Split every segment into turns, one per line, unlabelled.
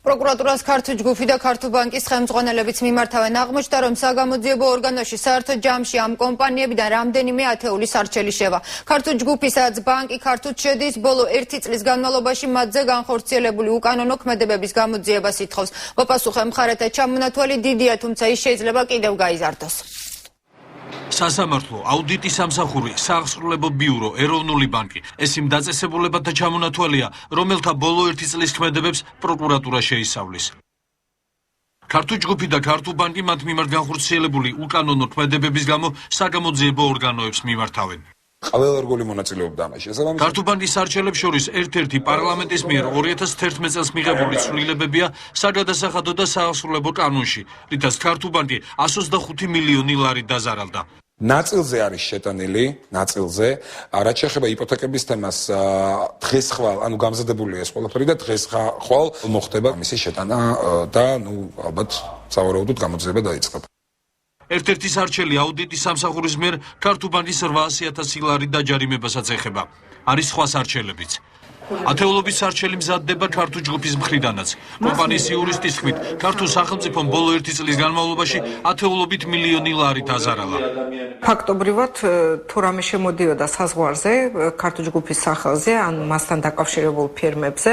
Პროკურატურას ქართულ ჯგუფი და ქართულ ბანკის ხელმძღვანელებიც მიმართავენ. აღმოჩნდა, რომ საგამოძიებო ორგანოში საერთო ჯამში ამ კომპანიებიდან რამდენიმე ათეულის არჩელი შევა. ქართულ ჯგუფი, სადაც ბანკი ქართულს შედის, ბოლო 1 წლის განმავლობაში მათზე განხორციელებული უკანონო ქმედებების გამოძიებას ითხოვს. მოპასუხე მხარეთა ჩამონათვალი დიდია, თუმცა ის შეიძლება კიდევ გაიზარდოს.
სასამართლო, აუდიტის სამსახური, სააღსრულებო ბიურო, ეროვნული ბანკი. ეს იმ დაწესებულებათა ჩამონათვალია, რომელთა ბოლო 1 წლის ქმედებებს პროკურატურა შეისწავლის. ქართულ ჯგუფი და ქართულ ბანკი მათ მიმართ განხორციელებული უკანონო ქმედებების გამო საგამოძიებო ორგანოებს მიმართავენ.
Ყველა მონაწილეობდა ამაში.
ქართულ ბანკის არჩელებს შორის ერთ-ერთი პარლამენტის მიერ 2011 წელს მიღებული ცვლილებებია საგადასახადო და სააღსრულებო კანონში, რითაც ქართულ ბანკი 125 მილიონი ლარი დაზარალდა.
ნაწილზე არის შეტანილი, რაც შეეხება იპოთეკების თემას, დღეს ხვალ, გამზადებულია ეს ყველაფერი და დღეს ხვალ მოხდება მისი შეტანა და ალბათ სავარაუდოდ გამოძიება დაიწყება.
ერთ-ერთი სარჩელი აუდიტის სამსახურის მიერ ქართულ ბანკის 800,000 ლარი დაჯარიმებასაც ეხება. არის სხვა სარჩელებიც. ათეულობის სარჩელი მზადდება ქართულ ჯგუფის მხრიდანაც. კომპანიის იურისტის თქმით, ქართულ სახელმწიფომ ბოლო 1 წლის განმავლობაში ათეულობით მილიონი ლარი დაზარალა.
ფაქტობრივად, თუ რამე შემოდიოდა საზღვარზე, ქართულ ჯგუფის სახელზე, ან მასთან დაკავშირებულ ფირმებზე,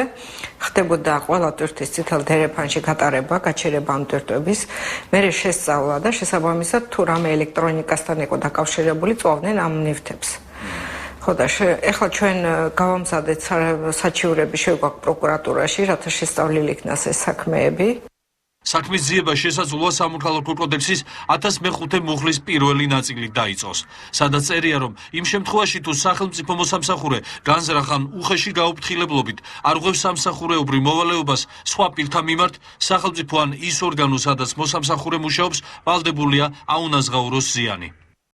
ხდებოდა ყველა ტვირთის წითელ დერეფანში გატარება, გაჩერება ამ ტვირთების, მერე შესწავლა და შესაბამისად, თუ რამე ელექტრონიკასთან იყო დაკავშირებული, წვავდნენ ამ ნივთებს. ეხლა ჩვენ გავამზადეთ საჩივრები შევგვაქვს პროკურატურაში, რათა შესწავლილი იქნას ეს საქმეები.
საქმის ძიება შესაძლოა სამოქალაქო კოდექსის 1005 მუხლის პირველი ნაწილი დაიწყოს, სადაც წერია, რომ იმ შემთხვევაში თუ სახელმწიფო მოსამსახურე განზრახ ან უხეში გაუფრთხილებლობით არღვევს სამსახურეობრივ მოვალეობას სხვა პირთა მიმართ, სახელმწიფო ან ის ორგანო, სადაც მოსამსახურე მუშაობს, ვალდებულია აუნაზღაუროს ზიანი.